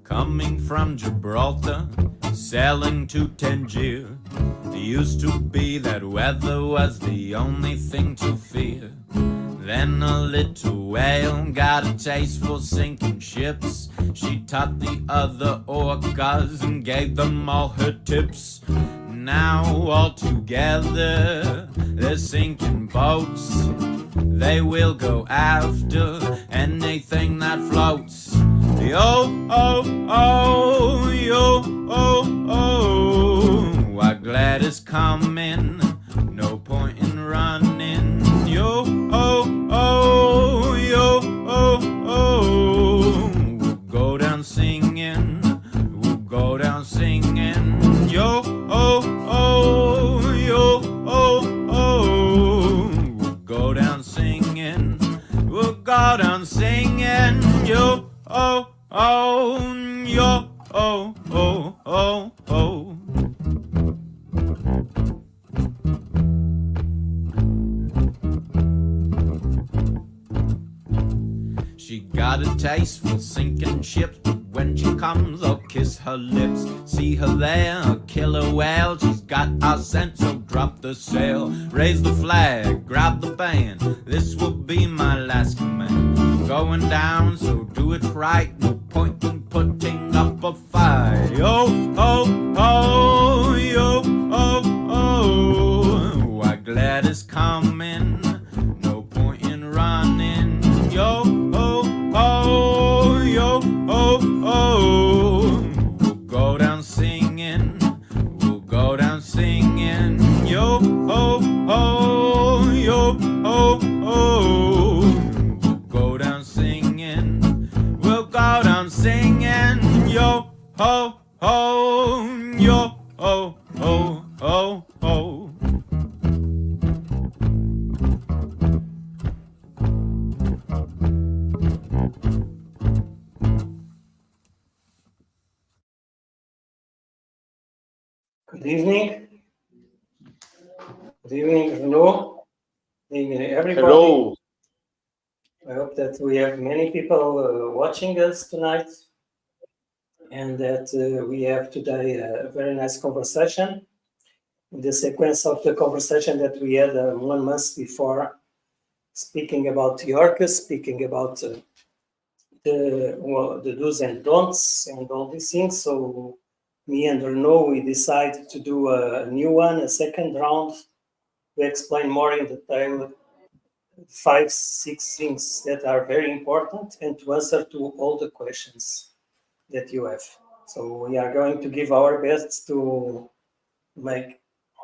Coming from Gibraltar, sailing to Tangier. It used to be that weather was the only thing to fear. Then a little whale got a taste for sinking ships. She taught the other orcas and gave them all her tips. Now all together they're sinking boats. They will go after anything that floats. Yo, oh, oh, yo, oh, oh. Why glad is coming, no point in running. Yo, oh, oh, yo, oh, oh. We'll go down singing, we'll go down singing. Yo, oh, oh, yo, oh, oh. We'll go down singing, we'll go down singing. Yo, oh, oh, yo, oh, oh, oh, oh. She got a taste for sinking ships, but when she comes, I'll kiss her lips. See her there, a killer whale. She's got our scent, so drop the sail. Raise the flag, grab the band. This will be my last command. Going down, so do it right. No point in putting up a fight. Yo, oh, oh, yo, oh, oh. Why glad is coming, no point in running. Yo, oh, oh, yo, oh, oh. We'll go down singing, we'll go down singing. Yo, oh, oh, yo, oh, oh. We'll go down singing, we'll go down singing. Yo, oh, oh, yo, oh, oh, oh, oh. Good evening. Good evening, Renaud. Good evening, everybody. Hello. I hope that we have many people watching us tonight, and that we have today a very nice conversation. In the sequence of the conversation that we had 1 month before, speaking about the orcas, speaking about the do's and don'ts and all these things. So me and Renaud, we decided to do a new one, a second round, to explain more in detail 5-6 things that are very important and to answer to all the questions that you have. So we are going to give our best to make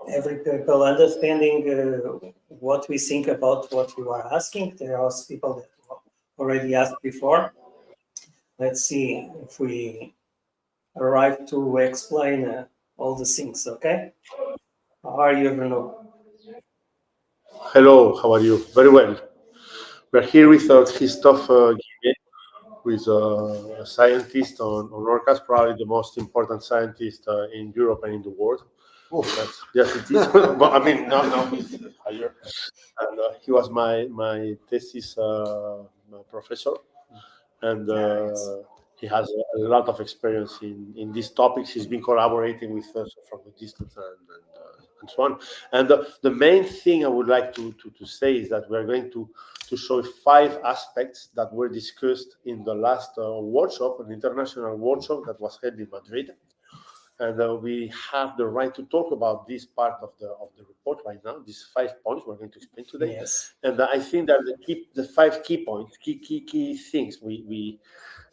every people understanding what we think about what you are asking. There are people that already asked before. Let's see if we arrive to explain all the things, okay? How are you, Renaud? Hello, how are you? Very well. We're here with Christophe Guillet, who is a scientist on orcas, probably the most important scientist in Europe and in the world. Oh, yes, it is. But I mean, no, he's higher. And he was my thesis professor, and he has a lot of experience in these topics. He's been collaborating with us from a distance and so on. And the main thing I would like to say is that we're going to show 5 aspects that were discussed in the last workshop, an international workshop that was held in Madrid. And we have the right to talk about this part of the report right now. These 5 points we're going to explain today. Yes. And I think that the 5 key points, key things we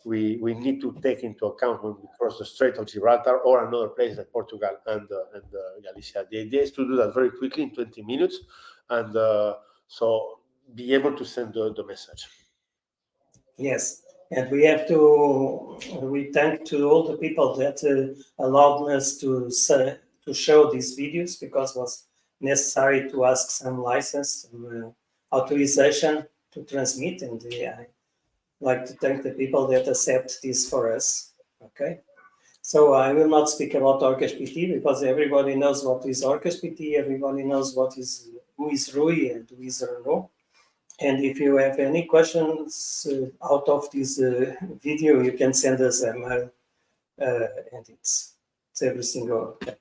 need to take into account when we cross the Strait of Gibraltar or another place like Portugal and Galicia. The idea is to do that very quickly in 20 minutes, and so be able to send the message. Yes, and we thank to all the people that allowed us to show these videos, because it was necessary to ask some license, authorization to transmit, and I like to thank the people that accept this for us. Okay, so I will not speak about orcas.pt because everybody knows what is orcas.pt. Everybody knows what is who is Rui and who is Renaud. And if you have any questions out of this video, you can send us a mail, and it's everything okay.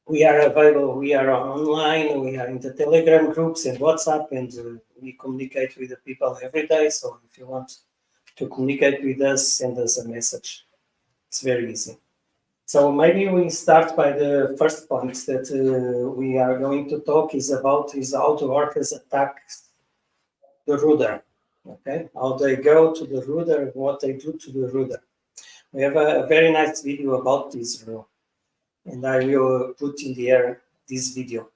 We are available. We are online. We are in the Telegram groups and WhatsApp, and we communicate with the people every day. So if you want to communicate with us, send us a message. It's very easy. So maybe we start by the first point that we are going to talk is about is how the orcas attack the rudder. Okay, how they go to the rudder, what they do to the rudder. We have a very nice video about this, and I will put in the air this video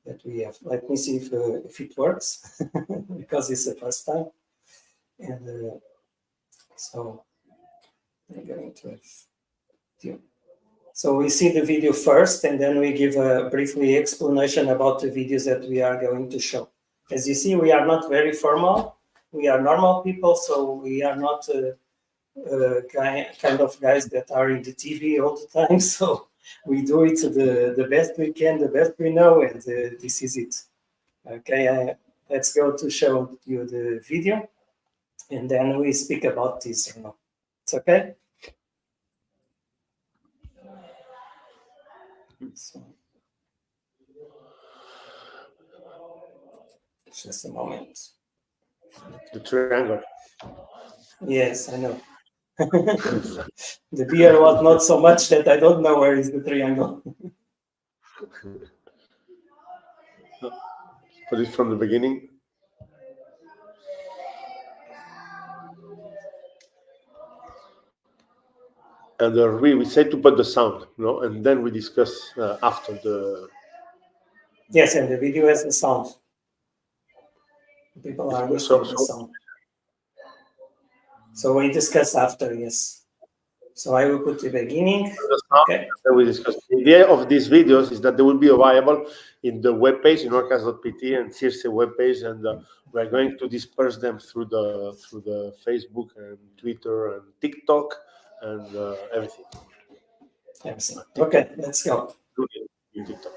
that we have. Let me see if it works because it's the first time, and so I'm going to have video. So we see the video first, and then we give a briefly explanation about the videos that we are going to show. As you see, we are not very formal. We are normal people, so we are not kind of guys that are in the TV all the time. So we do it the best we can, the best we know, and this is it. Okay, let's go to show you the video, and then we speak about this. It's okay? So, just a moment. The triangle. Yes, I know. The beer was not so much that I don't know where is the triangle. Put it from the beginning. And we said to put the sound, no, and then we discuss after the. Yes, and the video has the sound. People are listening to the sound. So we discuss after, yes. So I will put the beginning. Okay. Then we discuss. The idea of these videos is that they will be available in the webpage in orcas.pt and CIRCE webpage, and we are going to disperse them through the Facebook and Twitter and TikTok and everything. Everything. Okay, let's go. In TikTok.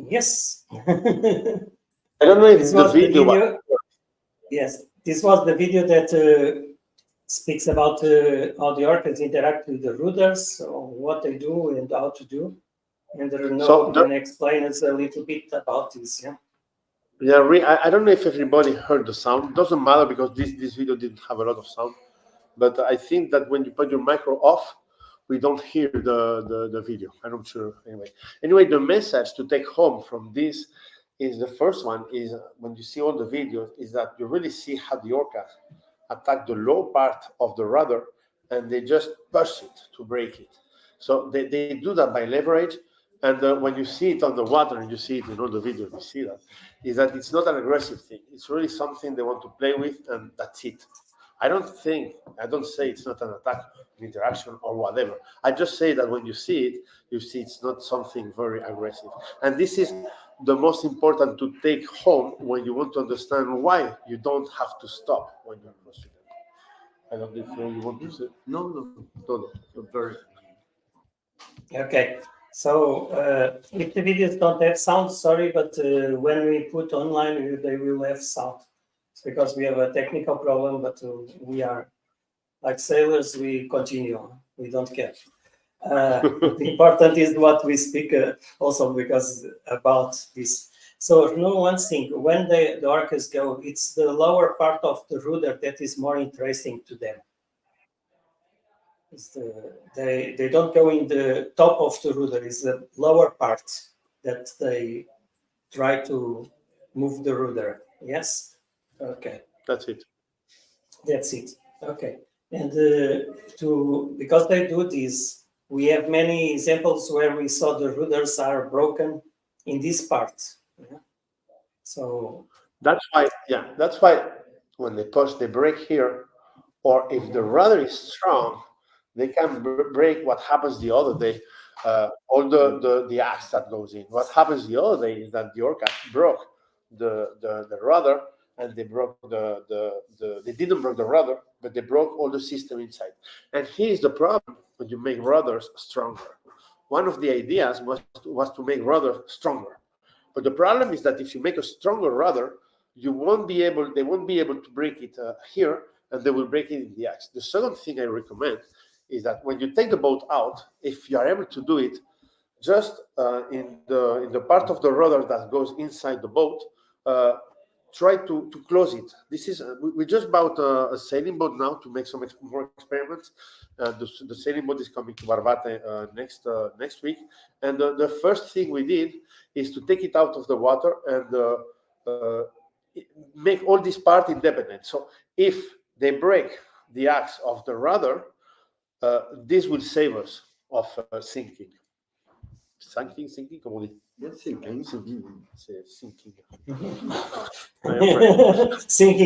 Yes. I don't know if this the was video. The video. Yes, this was the video that speaks about how the orcas interact with the rudders, so what they do and how to do. And Renaud can explain us a little bit about this. Yeah. Yeah, I don't know if everybody heard the sound. It doesn't matter because this video didn't have a lot of sound. But I think that when you put your micro off, we don't hear the video. I'm not sure. Anyway, the message to take home from this is the first one is when you see all the videos is that you really see how the orcas attack the low part of the rudder and they just push it to break it. So they do that by leverage. And when you see it on the water and you see it in all the videos, you see that, is that it's not an aggressive thing. It's really something they want to play with, and that's it. I don't say it's not an attack, an interaction, or whatever. I just say that when you see it's not something very aggressive. And this is the most important to take home when you want to understand why you don't have to stop when you're close to them. I don't know if you want to say. No. Very. Okay. So if the videos don't have sound, sorry, but when we put online, they will have sound. It's because we have a technical problem, but we are like sailors, we continue. We don't care. The important is what we speak also because about this. So know one thing, when the orcas go, it's the lower part of the rudder that is more interesting to them. They don't go in the top of the rudder, it's the lower part that they try to move the rudder. Yes? Okay. That's it. That's it. Okay. And because they do this, we have many examples where we saw the rudders are broken in this part. Yeah? So that's why when they push the brake here, or if the rudder is strong, they can break what happens the other day, all the axe that goes in. What happens the other day is that the orca broke the rudder, and they broke they didn't break the rudder, but they broke all the system inside. And here's the problem when you make rudders stronger. One of the ideas was to make rudder stronger. But the problem is that if you make a stronger rudder, they won't be able to break it here, and they will break it in the axe. The second thing I recommend is that when you take the boat out, if you are able to do it, just in the part of the rudder that goes inside the boat, try to close it. This is we just bought a sailing boat now to make some more experiments. The sailing boat is coming to Barbate next week, and the first thing we did is to take it out of the water and make all this part independent. So if they break the axe of the rudder, this will save us of sinking. Sinking, comment on dit? Yes, sinking. C'est sinking.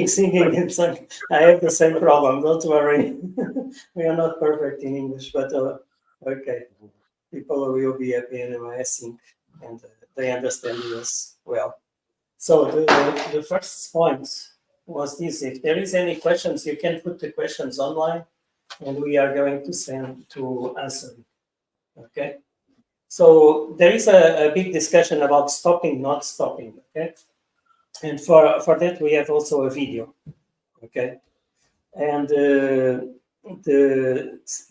Sinking. It's like, I have the same problem. Don't worry. We are not perfect in English, but okay. People will be happy anyway, I think, and they understand us well. So the first point was this: if there is any questions, you can put the questions online, and we are going to answer. Okay. So there is a big discussion about stopping, not stopping. Okay. And for that, we have also a video, okay? And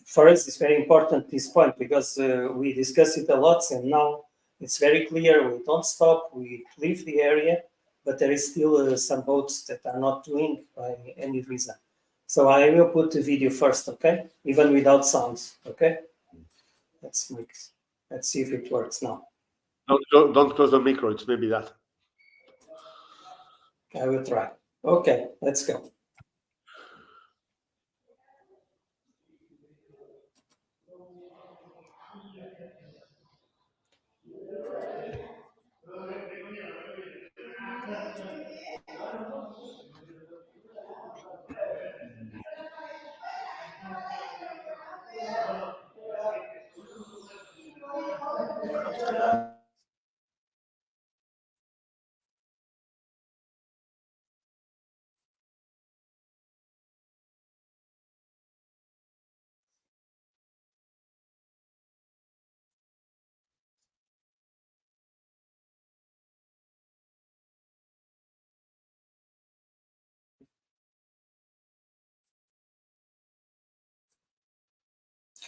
for us, it's very important, this point, because we discussed it a lot, and now it's very clear we don't stop, we leave the area, but there is still some boats that are not doing by any reason. So I will put the video first, okay? Even without sounds, okay? Let's see if it works now. Don't close the micro, it's maybe that. I will try. Okay, let's go.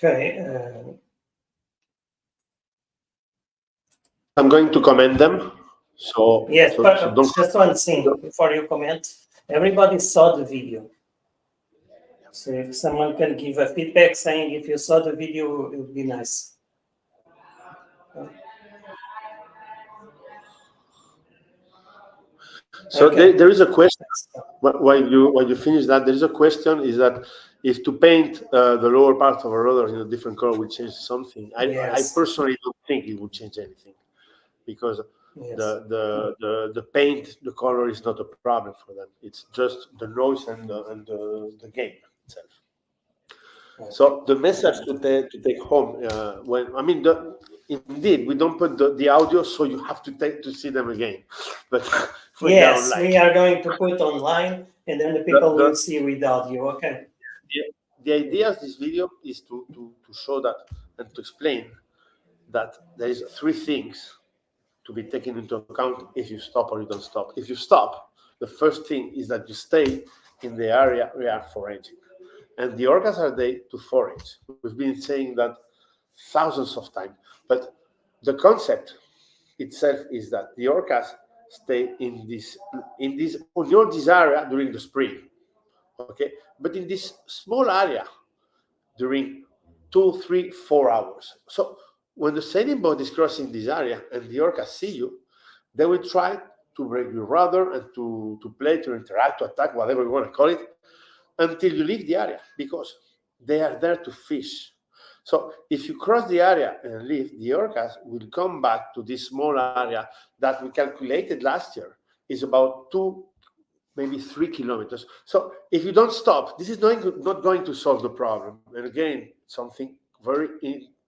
Okay. I'm going to comment them. So Yes, so, but so don't. just one thing before you comment. Everybody saw the video. So if someone can give a feedback saying if you saw the video, it would be nice. So Okay. there is a question. While you finish that, there is a question: is that if to paint the lower part of a rudder in a different color will change something? I Yes. personally don't think it would change anything, because Yes. The paint, the color is not a problem for them. It's just the noise and the game itself. So the message to take home, indeed we don't put the audio, so you have to see them again. But yes, we are going to put online, and then the people will see with audio. Okay. The idea of this video is to show that and to explain that there is three things to be taken into account if you stop or you don't stop. If you stop, the first thing is that you stay in the area we are foraging. And the orcas are there to forage. We've been saying that thousands of times. But the concept itself is that the orcas stay in this area during the spring. Okay? But in this small area during 2, 3, 4 hours. So when the sailing boat is crossing this area and the orcas see you, they will try to break your rudder and to play, to interact, to attack, whatever you want to call it, until you leave the area, because they are there to fish. So if you cross the area and leave, the orcas will come back to this small area that we calculated last year is about 2, maybe 3 kilometers. So if you don't stop, this is not going to solve the problem. And again, something very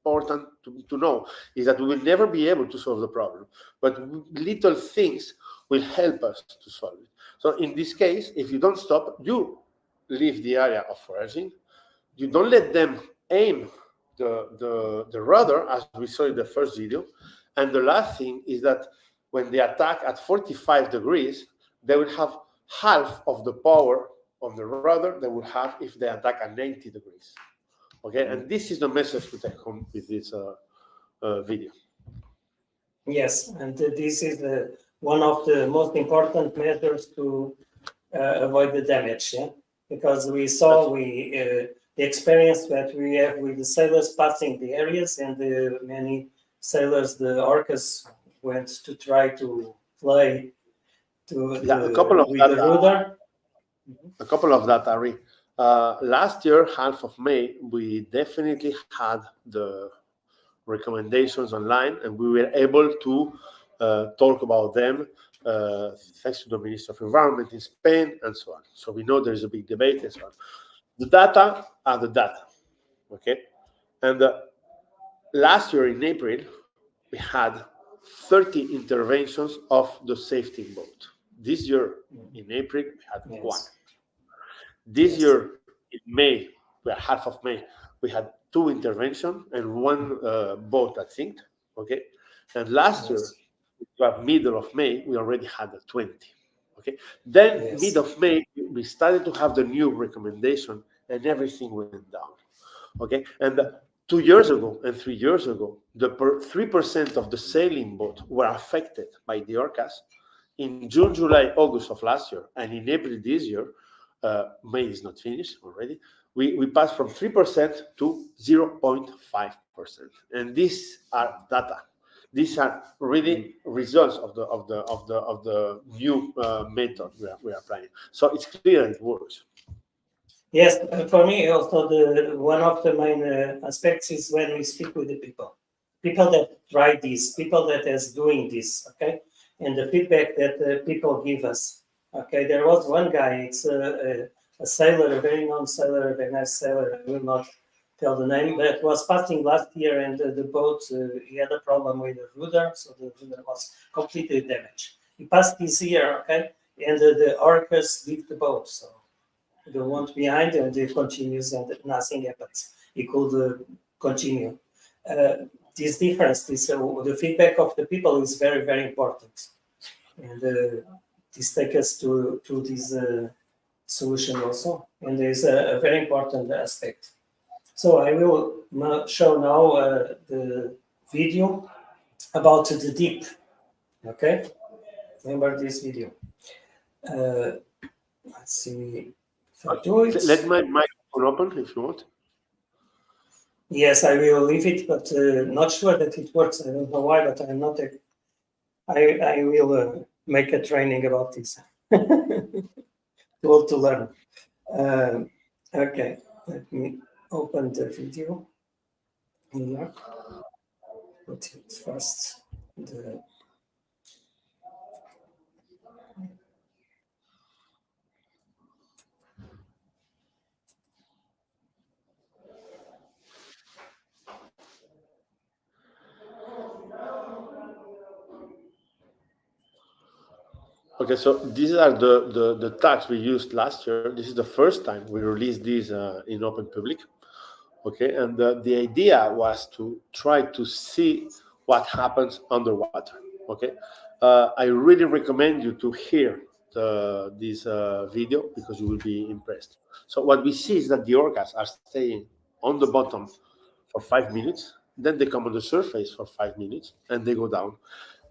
important to know is that we will never be able to solve the problem, but little things will help us to solve it. So in this case, if you don't stop, you leave the area of foraging. You don't let them aim the rudder, as we saw in the first video. And the last thing is that when they attack at 45 degrees, they will have half of the power of the rudder they will have if they attack at 90 degrees. Okay, and this is the message to take home with this video. Yes, and this is one of the most important measures to avoid the damage. Yeah, because we saw the experience that we have with the sailors passing the areas, and many sailors, the orcas, went to try to play with the rudder. A couple of that, Ari. Last year, half of May, we definitely had the recommendations online, and we were able to talk about them thanks to the Minister of Environment in Spain and so on. So we know there's a big debate and so on. The data are the data, okay? And last year in April, we had 30 interventions of the safety boat. This year in April, we had 1. This year in May, half of May, we had 2 interventions and 1 boat that sinked. Okay, and last year, middle of May, we already had 20. Okay, then mid of May, we started to have the new recommendation, and everything went down. Okay, and 2 years ago and 3 years ago, the 3% of the sailing boat were affected by the orcas. In June, July, August of last year, and in April this year, May is not finished already. We passed from 3% to 0.5%, and these are data. These are really results of the new method we are applying. So it's clear it works. Yes, for me also one of the main aspects is when we speak with the people that try this, people that is doing this, okay, and the feedback that people give us. Okay, there was one guy, it's a sailor, a very known sailor, a very nice sailor, I will not tell the name, but was passing last year, and the boat, he had a problem with the rudder, so the rudder was completely damaged. He passed this year, okay, and the orcas leave the boat, so the one behind, and it continues, and nothing happens. He could continue. This difference, the feedback of the people is very, very important. And this takes us to this solution also. And there's a very important aspect. So I will show now the video about the dip. Okay? Remember this video. Let's see if I do it. Let my microphone open if you want. Yes, I will leave it, but not sure that it works. I don't know why, but I'm not. I will make a training about this. Tool to learn. Okay, let me open the video here. Put it first. Okay, so these are the tags we used last year. This is the first time we released these in open public. Okay, and the idea was to try to see what happens underwater. Okay, I really recommend you to hear this video because you will be impressed. So what we see is that the orcas are staying on the bottom for 5 minutes, then they come on the surface for 5 minutes, and they go down.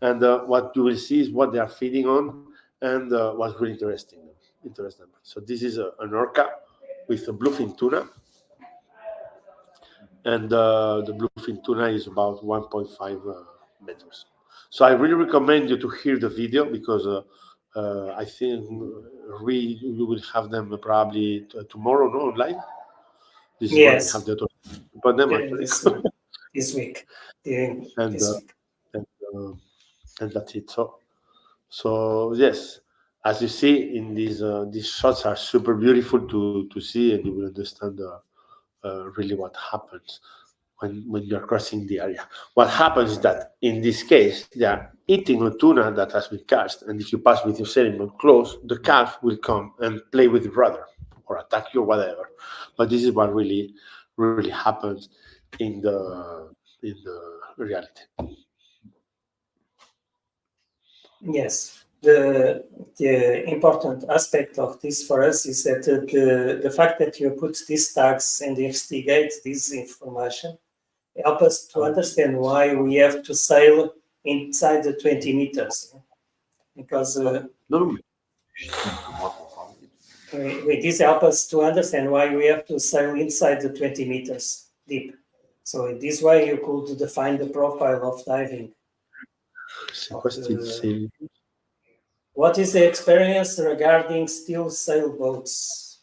And what you will see is what they are feeding on, and what's really interesting. So this is an orca with a bluefin tuna, and the bluefin tuna is about 1.5 meters. So I really recommend you to hear the video because I think we will have them probably tomorrow, no, online. This is when we have Yes, the but them during actually, this week. During and this week. and, uh, and that's it. So yes, as you see in these shots are super beautiful to see, and you will understand really what happens when you're crossing the area. What happens is that in this case, they are eating a tuna that has been cast, and if you pass with your sailing boat close, the calf will come and play with your rudder or attack you or whatever. But this is what really happens in the reality. Yes. The important aspect of this for us is that the fact that you put these tags and investigate this information help us to understand why we have to sail inside the 20 meters. Because this help us to understand why we have to sail inside the 20 meters deep. So in this way, you could define the profile of diving. What is the experience regarding steel sailboats?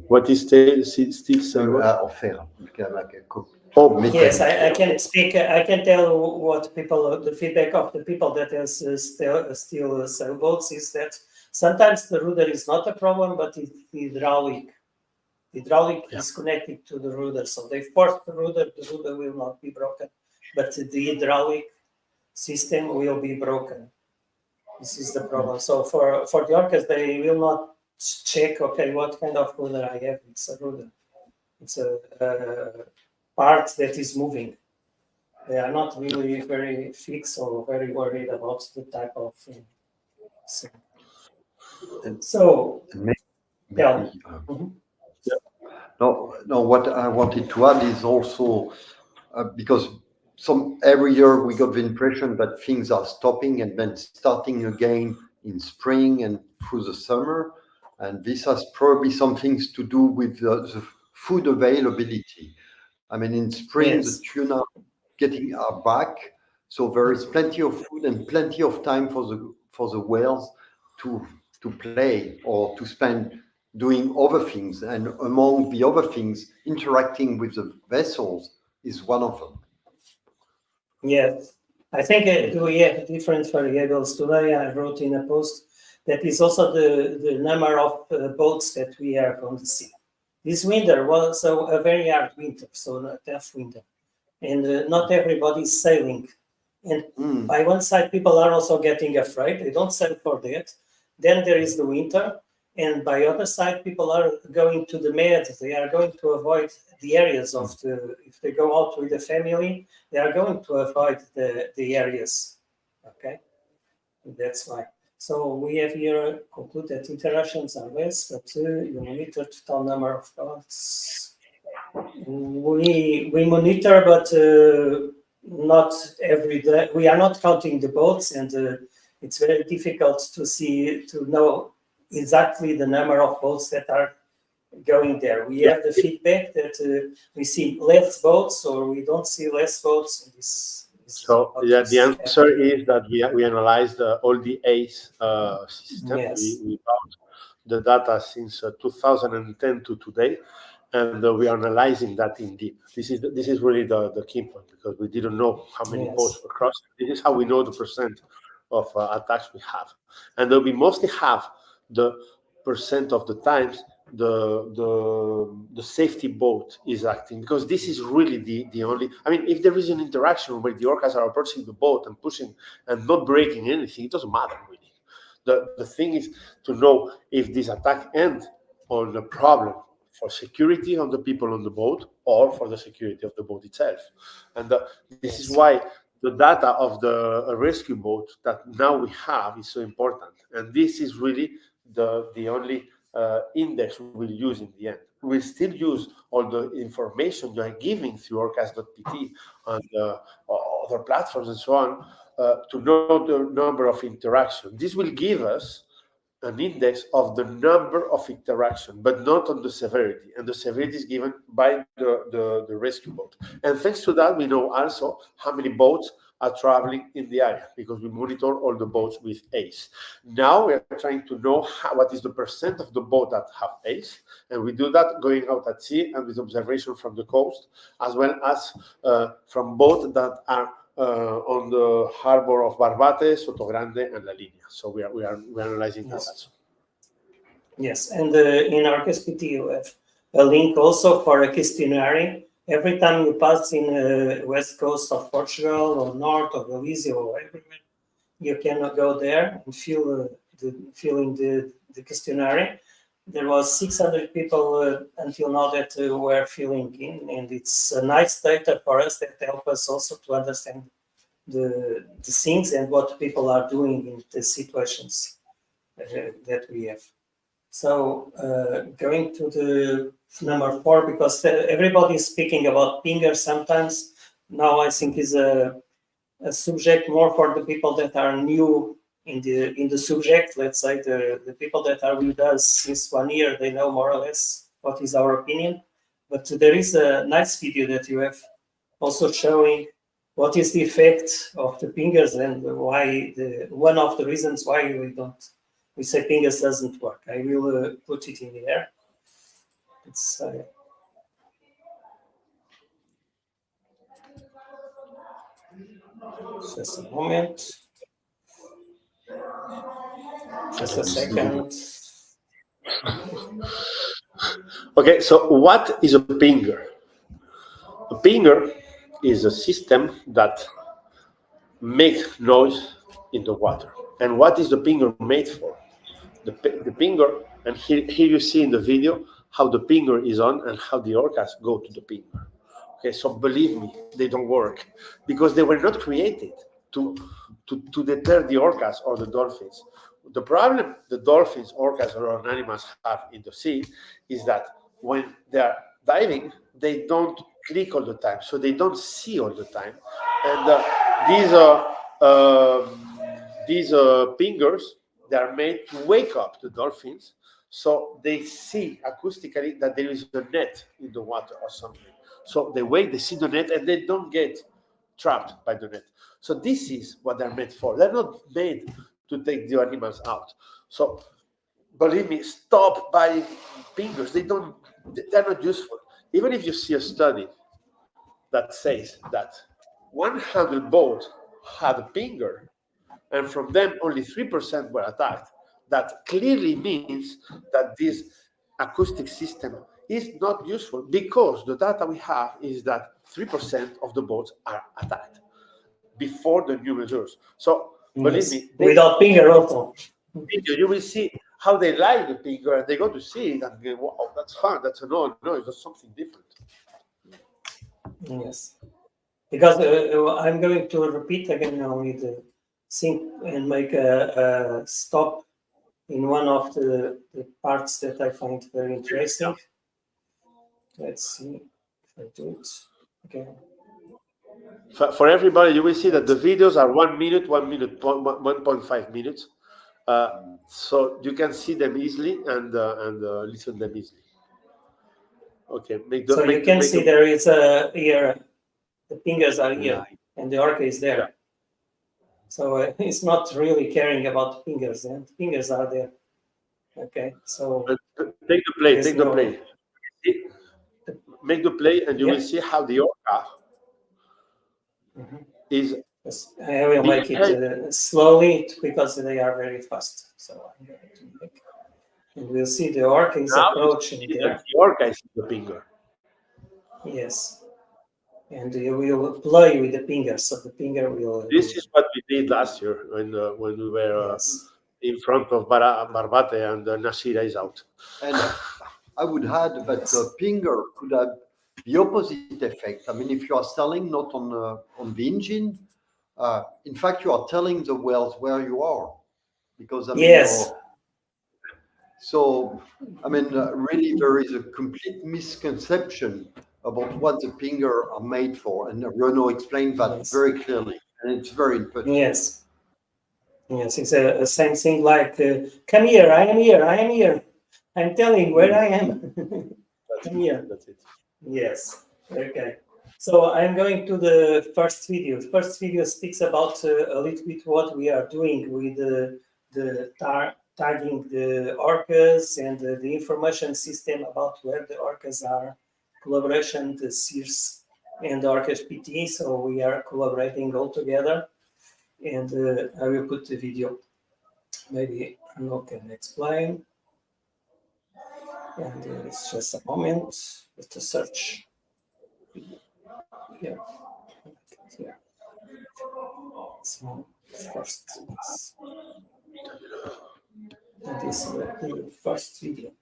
What is steel sailboat? Yes, I can speak. I can tell what people, the feedback of the people that has steel sailboats is that sometimes the rudder is not a problem, but it's hydraulic. Hydraulic is connected to the rudder, so they force the rudder will not be broken, but the hydraulic system will be broken. This is the problem. So for the orcas, they will not check, okay, what kind of rudder I have. It's a rudder. It's a part that is moving. They are not really very fixed or very worried about the type of thing. So yeah. No, what I wanted to add is also because every year we got the impression that things are stopping and then starting again in spring and through the summer, and this has probably some things to do with the food availability. I mean, in spring the tuna getting are back, so there is plenty of food and plenty of time for the whales to play or to spend doing other things, and among the other things, interacting with the vessels is one of them. Yes, I think we have different variables. Today I wrote in a post that is also the number of boats that we have on the sea. This winter was a very hard winter, so a tough winter. And not everybody is sailing. And by one side, people are also getting afraid. They don't sail for that. Then there is the winter. And by other side, people are going to the med. They are going to avoid the areas of if they go out with the family, they are going to avoid the areas. Okay, and that's why. So we have here concluded that interactions are less, but you monitor total number of boats. We monitor, but not every day. We are not counting the boats, and it's very difficult to know exactly the number of boats that are going there. We have the feedback that we see less boats, or we don't see less boats. So the answer is that we analyzed all the ACE system. Yes. We found the data since 2010 to today, and we are analyzing that in deep. This is really the key point, because we didn't know how many boats were crossing. This is how we know the percent of attacks we have, and we mostly have the percent of the times the safety boat is acting, because this is really the only. I mean, if there is an interaction where the orcas are approaching the boat and pushing and not breaking anything, it doesn't matter really. The thing is to know if this attack ends on a problem for security of the people on the boat or for the security of the boat itself. And this is why the data of the rescue boat that now we have is so important. And this is really the only index we'll use in the end. We'll still use all the information you are giving through orcas.pt and other platforms and so on to know the number of interactions. This will give us an index of the number of interaction, but not on the severity. And the severity is given by the rescue boat. And thanks to that, we know also how many boats are traveling in the area because we monitor all the boats with ACE. Now we are trying to know what is the percent of the boat that have ACE. And we do that going out at sea and with observation from the coast, as well as from boats that are on the harbor of Barbate, Soto Grande, and La Línea. So we are analyzing that also. Yes, and in orcas.pt you have a link also for a questionnaire. Every time you pass in west coast of Portugal or north of Galicia or everywhere, you can go there and fill in the questionnaire. There was 600 people until now that were filling in, and it's a nice data for us that help us also to understand the things and what people are doing in the situations that we have. So going to the number 4, because everybody is speaking about pingers sometimes. Now I think is a subject more for the people that are new in the subject. Let's say the people that are with us since 1 year, they know more or less what is our opinion. But there is a nice video that you have also showing what is the effect of the pingers and why one of the reasons why we say pingers doesn't work. I will put it in the air. It's just a moment. Just a second. Okay, so what is a pinger? A pinger is a system that makes noise in the water. And what is the pinger made for? The pinger, and here you see in the video how the pinger is on and how the orcas go to the pinger. Okay, so believe me, they don't work because they were not created to deter the orcas or the dolphins. The problem the dolphins, orcas, or other animals have in the sea is that when they are diving, they don't click all the time, so they don't see all the time. And these pingers, they are made to wake up the dolphins, so they see acoustically that there is a net in the water or something. So they wake, they see the net, and they don't get trapped by the net. So this is what they're made for. They're not made to take the animals out. So believe me, stop buying pingers. They're not useful. Even if you see a study that says that 100 boats had a pinger, and from them only 3% were attacked, that clearly means that this acoustic system is not useful because the data we have is that 3% of the boats are attacked before the new measures. So believe me, without pinger also. You will see how they like the pinger and they go to see it and go, wow, that's fun, that's a no, it's something different. Yes, because I'm going to repeat again now with the sync and make a stop in one of the parts that I find very interesting. Let's see if I do it. Okay. For everybody, you will see that the videos are 1 minute, 1.5 minutes. So you can see them easily and listen them easily. Okay. You can see there is a here, the pingers are here, and the orca is there. Yeah. So it's not really caring about the pingers, and pingers are there. Okay, so take the play. Make the play, and you will see how the orca is. I will make it slowly because they are very fast. So I'm going to make, and we'll see the orca is approaching there. The orca is the pinger. Yes, and you will play with the pinger, so the pinger will. This is what we did last year when we were in front of Barbate, and Nasira is out. And I would add that the pinger could have the opposite effect. I mean, if you are selling not on the engine, in fact, you are telling the whales where you are, because I mean, Yes. so I mean, really, there is a complete misconception about what the pinger are made for, and Renaud explained that Yes. very clearly, and it's very important. Yes. Yes, it's a same thing like, come here, I am here, I am here. I'm telling where I am. Come here. That's it. Yes, okay. So I'm going to the first video. The first video speaks about a little bit what we are doing with the tagging the orcas and the information system about where the orcas are, collaboration, the CIRCE and orcas.pt. So we are collaborating all together. And I will put the video. Maybe Renaud can explain. And it's just a moment with the search. Here. Here. So first is the first video.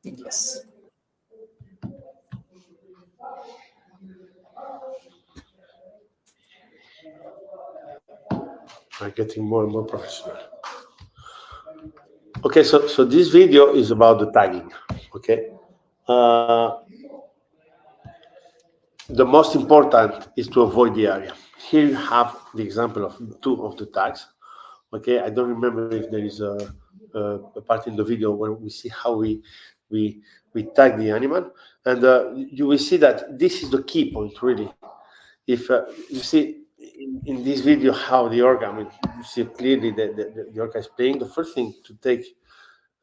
Yes. Are getting more and more professional. Okay, so this video is about the tagging. Okay, the most important is to avoid the area. Here you have the example of two of the tags. Okay, I don't remember if there is a part in the video where we see how we tag the animal, and you will see that this is the key point really. If you see in this video how the orca, I mean, you see clearly the orca is playing. The first thing to take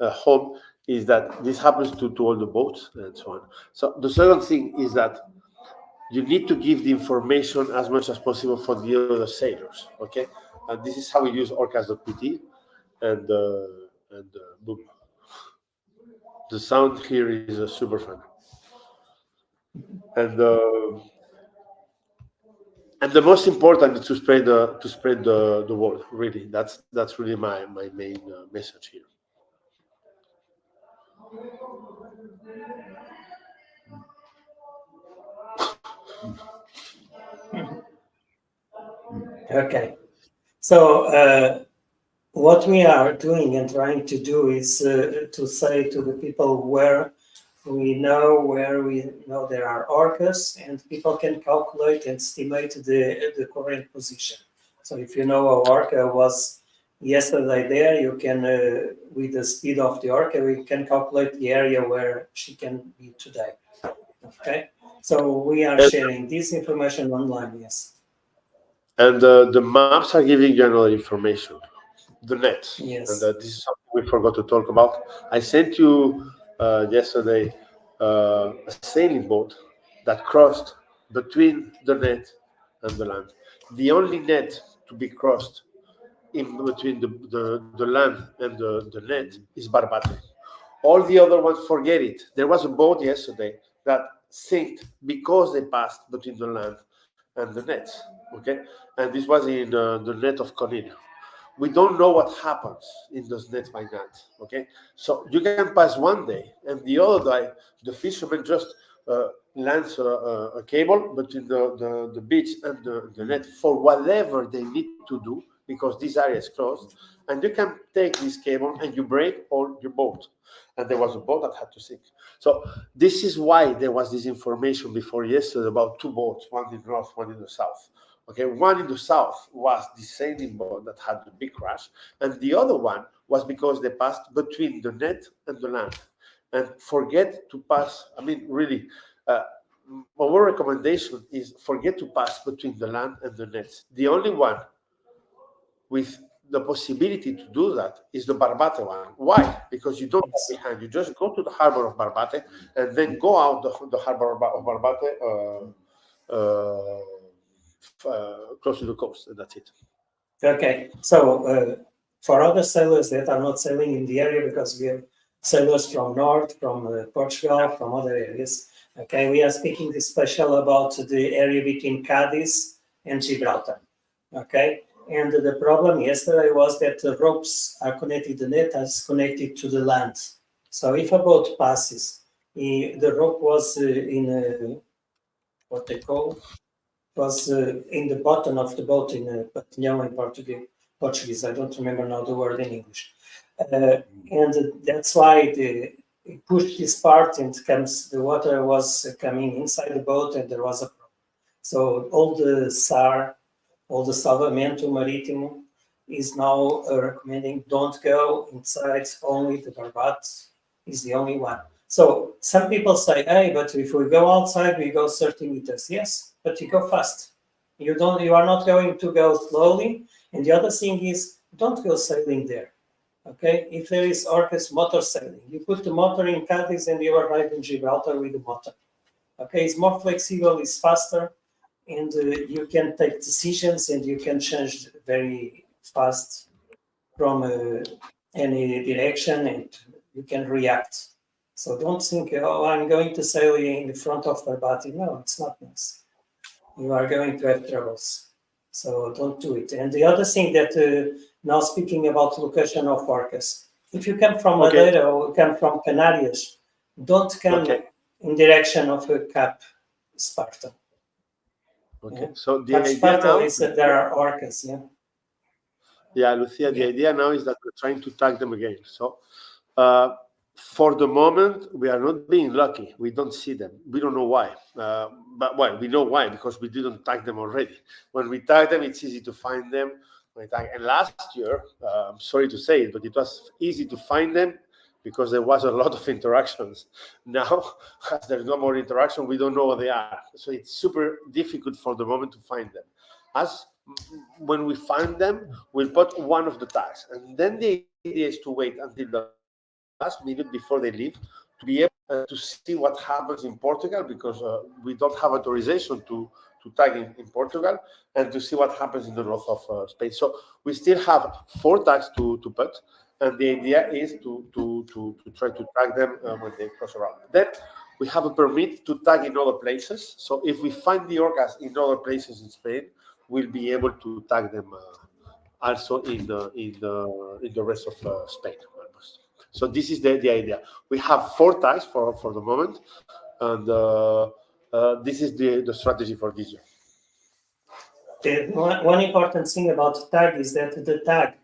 home is that this happens to all the boats and so on. So the second thing is that you need to give the information as much as possible for the other sailors. Okay, and this is how we use orcas.pt, and boom. The sound here is super fun, and the most important is to spread the word. Really, that's really my main message here. Okay. So what we are doing and trying to do is to say to the people where we know there are orcas, and people can calculate and estimate the current position. So if you know a orca was yesterday there, you can, with the speed of the orca, we can calculate the area where she can be today. Okay, so we are sharing this information online, yes. And the maps are giving you another information, the net. Yes. And this is something we forgot to talk about. I sent you yesterday a sailing boat that crossed between the net and the land. The only net to be crossed in between the land and the net is Barbate. All the other ones, forget it. There was a boat yesterday that sank because they passed between the land and the nets. Okay, and this was in the net of Conil. We don't know what happens in those nets by night. Okay, so you can pass one day, and the other day the fishermen just lands a cable between the beach and the net for whatever they need to do, because this area is closed, and you can take this cable and you break all your boat. And there was a boat that had to sink. So this is why there was this information before yesterday about two boats, one in the north, one in the south. Okay, one in the south was the sailing boat that had the big crash, and the other one was because they passed between the net and the land. And forget to pass, I mean, really, our recommendation is forget to pass between the land and the nets. The only one with the possibility to do that is the Barbate one. Why? Because you don't go behind. You just go to the harbor of Barbate and then go out the harbor of Barbate close to the coast, and that's it. Okay, so for other sailors that are not sailing in the area, because we have sailors from North, from Portugal, from other areas, okay, we are speaking special about the area between Cadiz and Gibraltar, okay? And the problem yesterday was that the ropes are connected, the net is connected to the land. So if a boat passes, the rope was in what they call, was in the bottom of the boat in patinhão in Portuguese. I don't remember now the word in English. And that's why it pushed this part and the water was coming inside the boat and there was a problem. So all the SAR, all the Salvamento Marítimo is now recommending don't go inside, only the barbat is the only one. So some people say, hey, but if we go outside, we go 30 meters. Yes, but you go fast. You are not going to go slowly. And the other thing is, don't go sailing there. Okay, if there is orcas motor sailing, you put the motor in Cadiz and you arrive in Gibraltar with the motor. Okay, it's more flexible, it's faster, and you can take decisions and you can change very fast from any direction and you can react. So don't think, oh, I'm going to sail in the front of Barbati. No, it's not nice. You are going to have troubles. So don't do it. And the other thing that now speaking about location of orcas, if you come from Madeira or come from Canarias, don't come in direction of Cap Sparta. Okay, Yeah. so the Cap idea Sparta now is that there are orcas. Yeah. Yeah, Lucia, the idea now is that we're trying to tag them again. So for the moment, we are not being lucky. We don't see them. We don't know why. But well, we know why, because we didn't tag them already. When we tag them, it's easy to find them. And last year, I'm sorry to say it, but it was easy to find them because there was a lot of interactions. Now, as there's no more interaction, we don't know what they are. So it's super difficult for the moment to find them. As when we find them, we'll put one of the tags, and then the idea is to wait until the last minute before they leave to be able to see what happens in Portugal, because we don't have authorization to tag in Portugal, and to see what happens in the north of Spain. So we still have 4 tags to put, and the idea is to try to tag them when they cross around. Then we have a permit to tag in other places. So if we find the orcas in other places in Spain, we'll be able to tag them also in the rest of Spain. So this is the idea. We have 4 tags for the moment, and this is the strategy for this year. One important thing about the tag is that the tag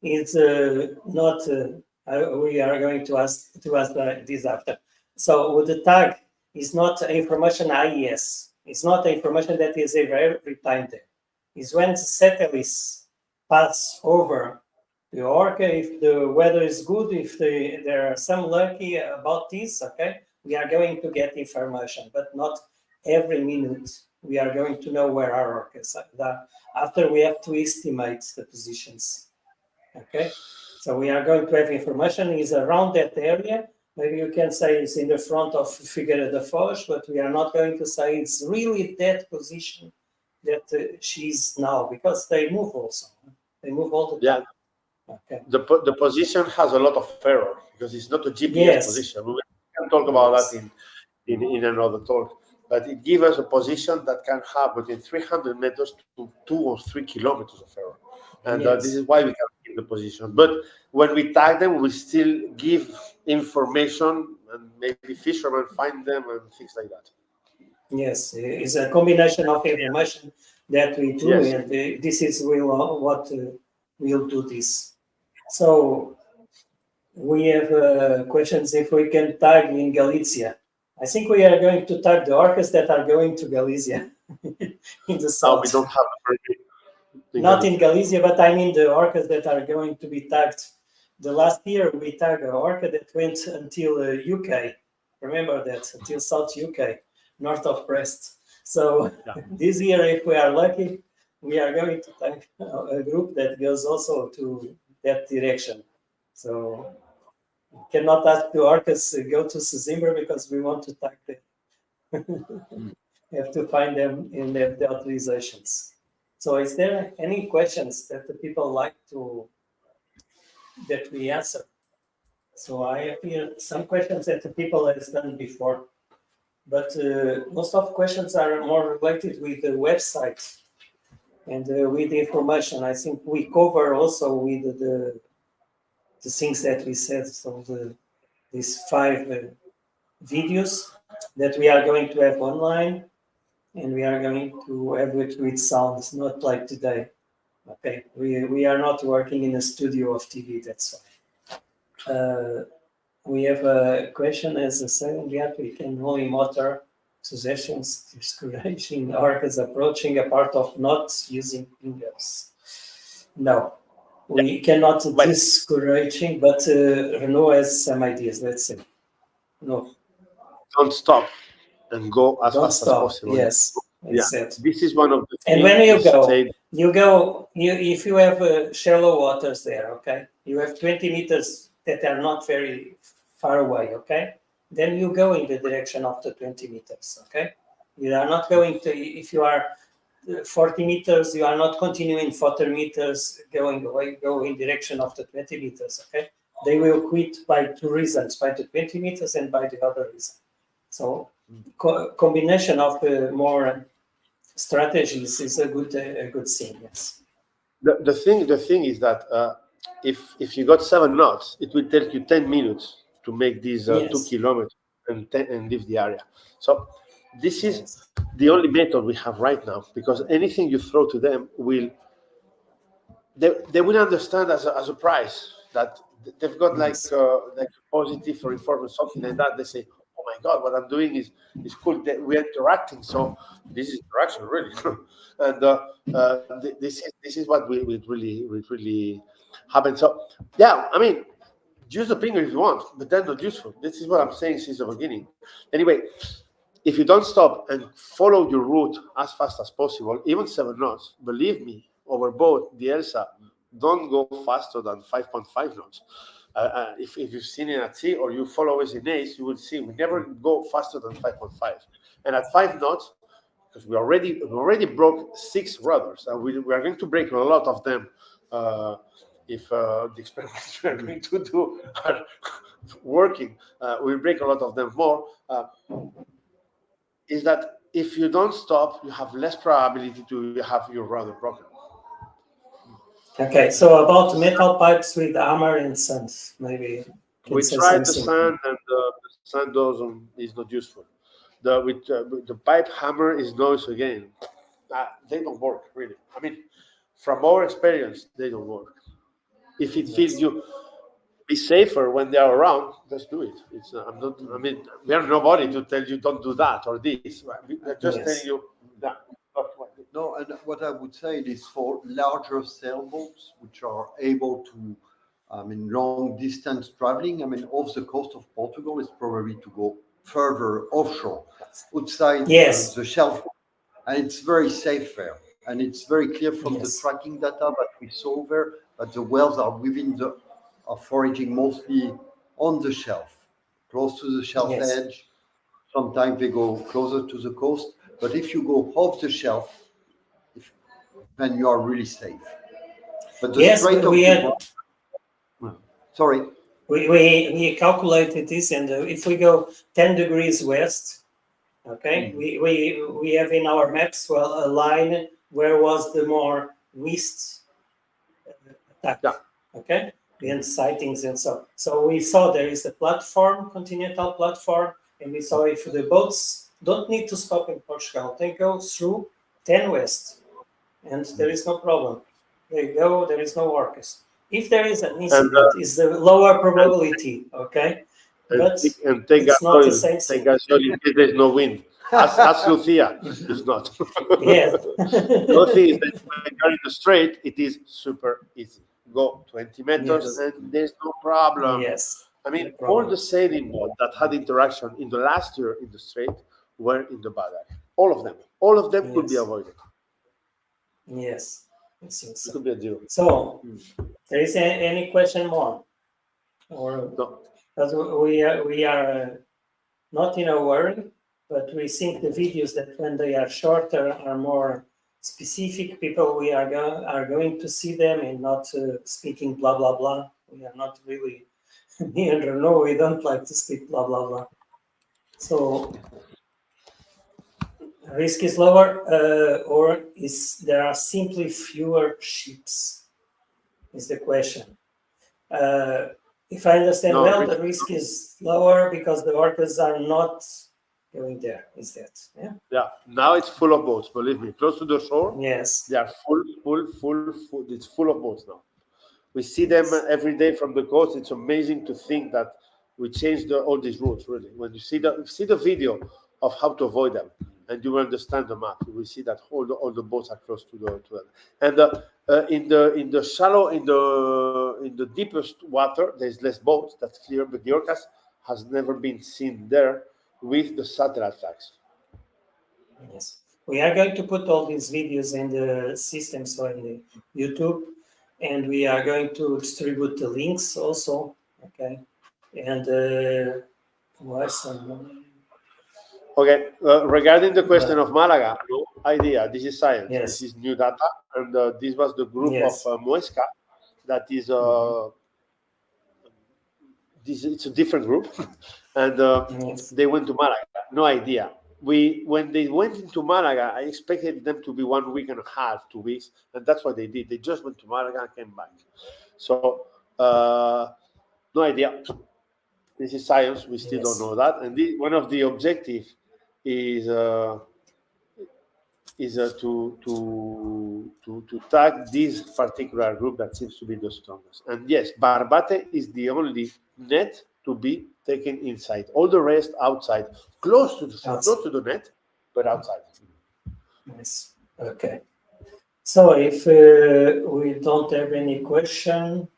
is not. We are going to ask this after. So with the tag is not information IES. It's not information that is every time there. Is when the satellites pass over the orca, if the weather is good, if there are some lucky about this, okay, we are going to get information, but not every minute we are going to know where our orcas are. After we have to estimate the positions, okay? So we are going to have information is around that area. Maybe you can say it's in the front of Figueira da Foz, but we are not going to say it's really that position that she's now, because they move also. They move all the time. Okay. The position has a lot of error because it's not a GPS position. We can talk about that in another talk. But it gives us a position that can have between 300 meters to 2 or 3 kilometers of error. And this is why we can keep the position. But when we tag them, we still give information, and maybe fishermen find them and things like that. Yes, it's a combination of information that we do, and this is what we'll do this. So we have questions if we can tag in Galicia. I think we are going to tag the orcas that are going to Galicia in the south. No, we don't have a permit. Not in Galicia, but I mean the orcas that are going to be tagged. The last year we tagged an orca that went until UK. Remember that, until South UK, north of Brest. So this year, if we are lucky, we are going to tag a group that goes also to that direction. So we cannot ask the orcas to go to Sesimbra because we want to tag them. We have to find them in the authorizations. So is there any questions that the people like that we answer? So I have here some questions that the people has done before, but most of the questions are more related with the website. And with the information, I think we cover also with the things that we said. So these 5 videos that we are going to have online, and we are going to have it with sounds, not like today. Okay, we are not working in a studio of TV, that's why. We have a question as a second yet. We can only monitor suggestions discouraging orcas approaching a part of not using fingers. No, we cannot But- discouraging, but Renaud has some ideas. Let's see. No, Don't stop and go as don't fast as stop. possible. Yes, I Yeah. said. This is one of the And things when you we go, said. if you have shallow waters there, okay, you have 20 meters that are not very far away, okay, then you go in the direction of the 20 meters, okay. You are not going to, if you are 40 meters, you are not continuing 40 meters going away, go in direction of the 20 meters, okay. They will quit by 2 reasons, by the 20 meters and by the other reason. So combination of more strategies is a good thing. Yes. The thing is that if you got 7 knots, it will take you 10 minutes to make these 2 Yes. kilometers and leave the area. So this is Yes. the only method we have right now, because anything you throw to them they will understand as a prize that they've got like Yes. positive or informative, something like that. They say, "Oh my God, what I'm doing is cool. We're interacting." So this is interaction, really, and this is what will really happen. So yeah, I mean, use the finger if you want, but they're not useful. This is what I'm saying since the beginning. Anyway, if you don't stop and follow your route as fast as possible, even 7 knots, believe me, over both the ELSA, don't go faster than 5.5 knots. If you've seen it at sea or you follow us in ACE, you will see we never go faster than 5.5. And at 5 knots, because we already broke 6 rudders, and we are going to break a lot of them if the experiments we are going to do are working. We'll break a lot of them more. Is that if you don't stop, you have less probability to have your rudder broken. Okay. So about metal pipes with hammer and sand, maybe. We tried the sand, and the sand is not useful. With the pipe hammer is noise again. They don't work really. I mean, from our experience, they don't work. If it feels you be safer when they are around, just do it. I'm not. I mean, we are nobody to tell you don't do that or this. We're just telling you that. No, and what I would say is for larger sailboats, which are able to, long distance traveling, off the coast of Portugal is probably to go further offshore, outside the shelf, and it's very safe there. And it's very clear from the tracking data that we saw there that the whales are foraging mostly on the shelf, close to the shelf edge. Sometimes they go closer to the coast, but if you go off the shelf, then you are really safe. But the Strait of Gibraltar. Sorry. We calculated this, and if we go 10 degrees west, okay, we have in our maps a line where was the more west attack. Yeah. Okay, and sightings and so. So we saw there is a platform, continental platform, and we saw if the boats don't need to stop in Portugal, they go through 10 west, and there is no problem. They go, there is no orcas. If there is an incident, it's the lower probability, okay? But it's not the same thing. Take gas oil in case there's no wind. Ask Lucia, it's not. Yes. The thing is that when you're in the strait, it is super easy. Go 20 meters and there's no problem. Yes. I mean, all the sailing boats that had interaction in the last year in the strait were in the bad area. All of them could be avoided. Yes. I think so. It could be a deal. So, there is any question more? Or no. Because we are not in a hurry, but we think the videos that when they are shorter are more specific. People are going to see them and not speaking blah blah blah. We are not really me and Renaud. We don't like to speak blah blah blah. So risk is lower, or is there are simply fewer ships? Is the question. If I understand No, well, the risk is lower because the orcas are not going there. Is that? Yeah. yeah, now it's full of boats. Believe me, close to the shore, Yes. they are full. It's full of boats now. We see them every day from the coast. It's amazing to think that we changed all these routes. Really, when you see the video of how to avoid them, and you will understand the map, you will see that all the boats are close to them. And in the shallow, in the deepest water, there's less boats. That's clear. But the orcas has never been seen there with the satellite tracks. Yes. We are going to put all these videos in the system, so in the YouTube, and we are going to distribute the links also. Okay. And what's some? Okay, regarding the question of Malaga, no idea. This is science. Yes. This is new data, and this was the group Yes. of Muesca. That is it's a different group, and Yes. they went to Malaga. No idea. When they went into Malaga, I expected them to be 1 week and a half, 2 weeks, and that's what they did. They just went to Malaga and came back. So no idea. This is science. We still don't know that. And one of the objectives is to tag this particular group that seems to be the strongest. And yes, Barbate is the only net to be taken inside. All the rest outside, close to the shore, close to the net, but outside. Yes. Okay. So if we don't have any question,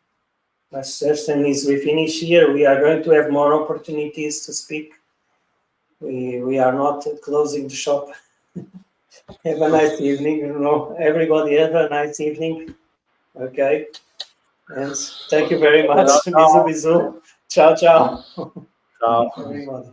as certain is we finish here, we are going to have more opportunities to speak. We are not closing the shop. Have a nice evening. Everybody have a nice evening. Okay. And thank you very much. Bisu, bisu. Ciao, ciao. Ciao. Everybody.